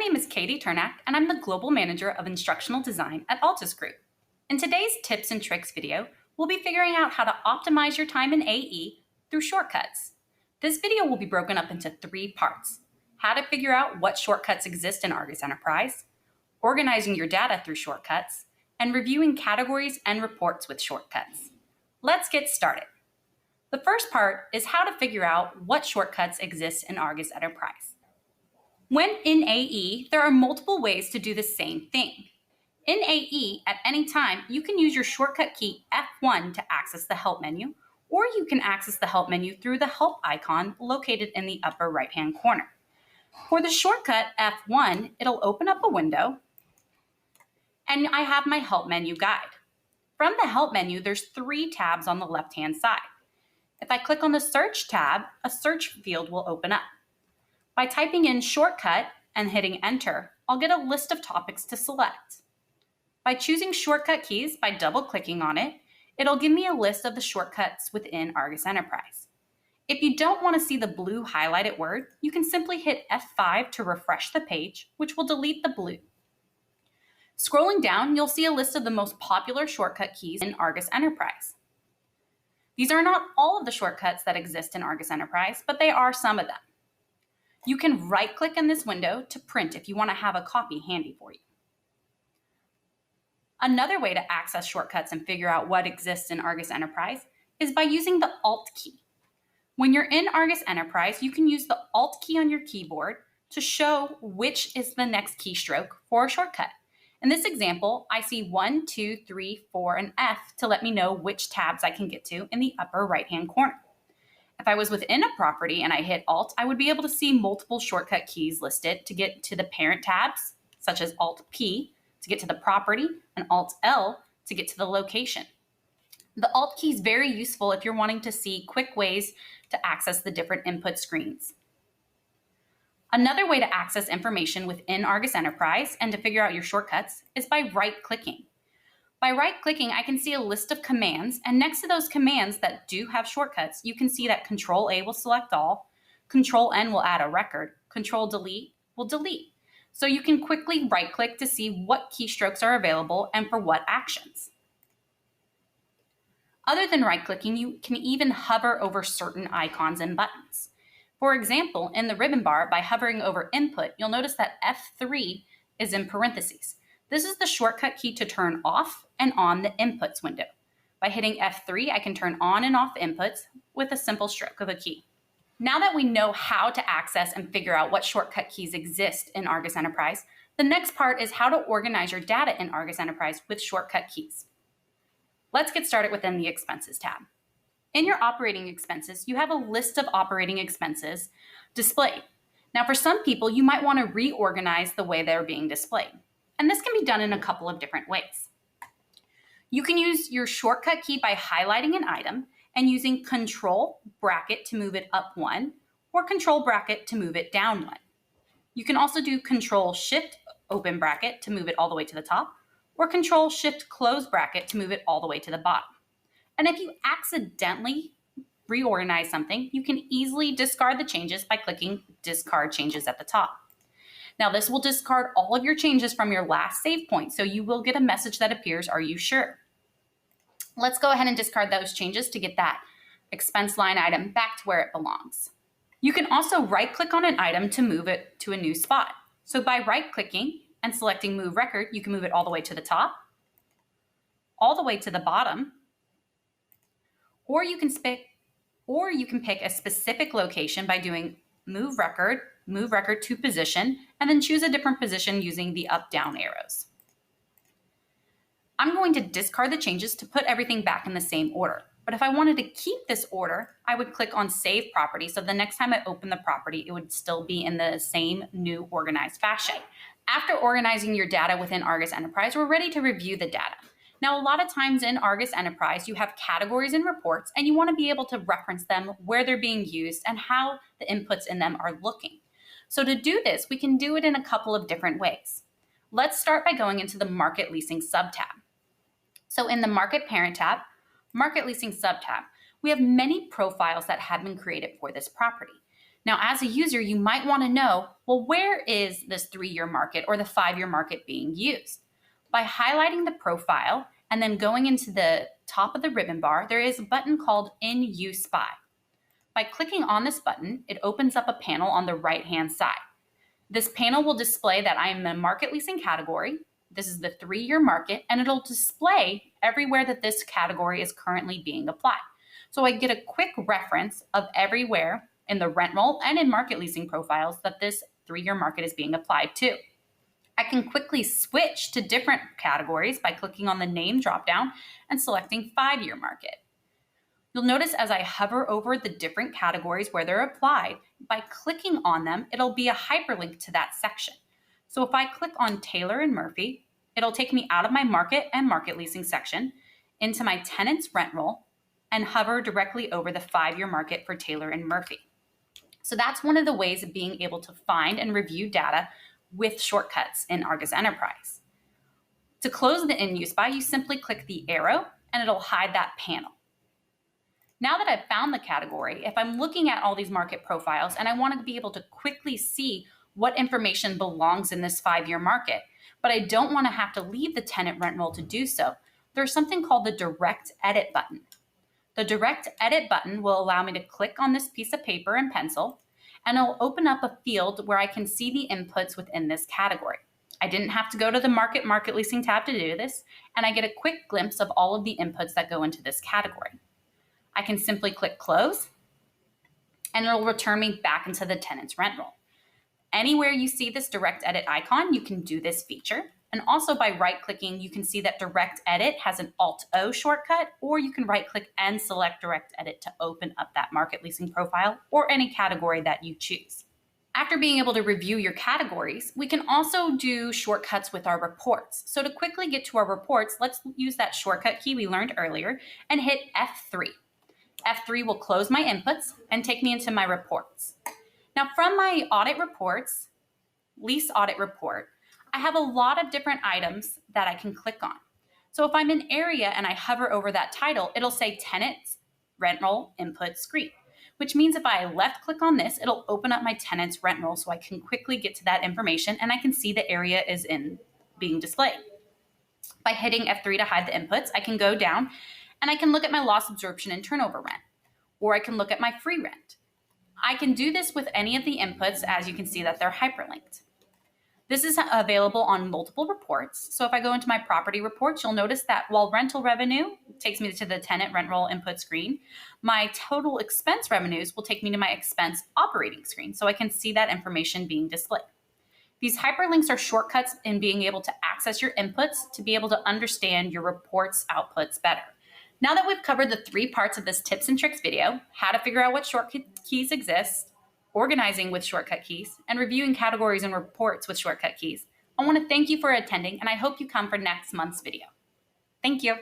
name is Katie Turnak, and I'm the Global Manager of Instructional Design at ARGUS Group. In today's Tips and Tricks video, we'll be figuring out how to optimize your time in AE through shortcuts. This video will be broken up into 3 parts: how to figure out what shortcuts exist in ARGUS Enterprise, organizing your data through shortcuts, and reviewing categories and reports with shortcuts. Let's get started. The first part is how to figure out what shortcuts exist in ARGUS Enterprise. When in AE, there are multiple ways to do the same thing. In AE, at any time, you can use your shortcut key F1 to access the Help menu, or you can access the Help menu through the Help icon located in the upper right-hand corner. For the shortcut F1, it'll open up a window, and I have my Help menu guide. From the Help menu, there's 3 tabs on the left-hand side. If I click on the Search tab, a search field will open up. By typing in shortcut and hitting enter, I'll get a list of topics to select. By choosing shortcut keys by double-clicking on it, it'll give me a list of the shortcuts within ARGUS Enterprise. If you don't want to see the blue highlighted word, you can simply hit F5 to refresh the page, which will delete the blue. Scrolling down, you'll see a list of the most popular shortcut keys in ARGUS Enterprise. These are not all of the shortcuts that exist in ARGUS Enterprise, but they are some of them. You can right-click in this window to print if you want to have a copy handy for you. Another way to access shortcuts and figure out what exists in ARGUS Enterprise is by using the Alt key. When you're in ARGUS Enterprise, you can use the Alt key on your keyboard to show which is the next keystroke for a shortcut. In this example, I see 1, 2, 3, 4, and F to let me know which tabs I can get to in the upper right-hand corner. If I was within a property and I hit Alt, I would be able to see multiple shortcut keys listed to get to the parent tabs, such as Alt-P to get to the property and Alt-L to get to the location. The Alt key is very useful if you're wanting to see quick ways to access the different input screens. Another way to access information within ARGUS Enterprise and to figure out your shortcuts is by right-clicking. By right-clicking, I can see a list of commands, and next to those commands that do have shortcuts, you can see that Control-A will select all, Control-N will add a record, Control-Delete will delete. So you can quickly right-click to see what keystrokes are available and for what actions. Other than right-clicking, you can even hover over certain icons and buttons. For example, in the ribbon bar, by hovering over Input, you'll notice that F3 is in parentheses. This is the shortcut key to turn off and on the inputs window. By hitting F3, I can turn on and off inputs with a simple stroke of a key. Now that we know how to access and figure out what shortcut keys exist in ARGUS Enterprise, the next part is how to organize your data in ARGUS Enterprise with shortcut keys. Let's get started within the Expenses tab. In your operating expenses, you have a list of operating expenses displayed. Now, for some people, you might want to reorganize the way they're being displayed. And this can be done in a couple of different ways. You can use your shortcut key by highlighting an item and using Control bracket to move it up 1 or Control bracket to move it down 1. You can also do Control Shift open bracket to move it all the way to the top or Control Shift close bracket to move it all the way to the bottom. And if you accidentally reorganize something, you can easily discard the changes by clicking Discard Changes at the top. Now, this will discard all of your changes from your last save point, so you will get a message that appears, "Are you sure?" Let's go ahead and discard those changes to get that expense line item back to where it belongs. You can also right-click on an item to move it to a new spot. So by right-clicking and selecting Move Record, you can move it all the way to the top, all the way to the bottom, or you can pick a specific location by doing Move Record to Position, and then choose a different position using the up-down arrows. I'm going to discard the changes to put everything back in the same order. But if I wanted to keep this order, I would click on Save Property, so the next time I open the property, it would still be in the same new organized fashion. After organizing your data within ARGUS Enterprise, we're ready to review the data. Now, a lot of times in ARGUS Enterprise, you have categories and reports, and you want to be able to reference them, where they're being used, and how the inputs in them are looking. So to do this, we can do it in a couple of different ways. Let's start by going into the Market Leasing subtab. So in the Market Parent tab, Market Leasing subtab, we have many profiles that have been created for this property. Now, as a user, you might want to know, well, where is this 3-year market or the 5-year market being used? By highlighting the profile and then going into the top of the ribbon bar, there is a button called In Use By. By clicking on this button, it opens up a panel on the right-hand side. This panel will display that I am in the market leasing category. This is the 3-year market, and it'll display everywhere that this category is currently being applied. So I get a quick reference of everywhere in the rent roll and in market leasing profiles that this 3-year market is being applied to. I can quickly switch to different categories by clicking on the name dropdown and selecting 5-year market. You'll notice as I hover over the different categories where they're applied, by clicking on them, it'll be a hyperlink to that section. So if I click on Taylor and Murphy, it'll take me out of my market and market leasing section into my tenant's rent roll and hover directly over the 5-year market for Taylor and Murphy. So that's one of the ways of being able to find and review data with shortcuts in ARGUS Enterprise. To close the In Use By, you simply click the arrow and it'll hide that panel. Now that I've found the category, if I'm looking at all these market profiles and I want to be able to quickly see what information belongs in this 5-year market, but I don't want to have to leave the tenant rent roll to do so, there's something called the Direct Edit button. The Direct Edit button will allow me to click on this piece of paper and pencil, and it'll open up a field where I can see the inputs within this category. I didn't have to go to the market leasing tab to do this, and I get a quick glimpse of all of the inputs that go into this category. I can simply click close, and it'll return me back into the tenant's rent roll. Anywhere you see this direct edit icon, you can do this feature. And also by right-clicking, you can see that direct edit has an Alt-O shortcut, or you can right-click and select direct edit to open up that market leasing profile or any category that you choose. After being able to review your categories, we can also do shortcuts with our reports. So to quickly get to our reports, let's use that shortcut key we learned earlier and hit F3. F3 will close my inputs and take me into my reports. Now from my audit reports, lease audit report, I have a lot of different items that I can click on. So if I'm in area and I hover over that title, it'll say tenants, rent roll, input screen, which means if I left click on this, it'll open up my tenant's rent roll so I can quickly get to that information and I can see the area is being displayed. By hitting F3 to hide the inputs, I can go down and I can look at my loss absorption and turnover rent, or I can look at my free rent. I can do this with any of the inputs, as you can see that they're hyperlinked. This is available on multiple reports. So if I go into my property reports, you'll notice that while rental revenue takes me to the tenant rent roll input screen, my total expense revenues will take me to my expense operating screen, so I can see that information being displayed. These hyperlinks are shortcuts in being able to access your inputs to be able to understand your reports outputs better. Now that we've covered the 3 parts of this tips and tricks video, how to figure out what shortcut keys exist, organizing with shortcut keys, and reviewing categories and reports with shortcut keys, I want to thank you for attending, and I hope you come for next month's video. Thank you.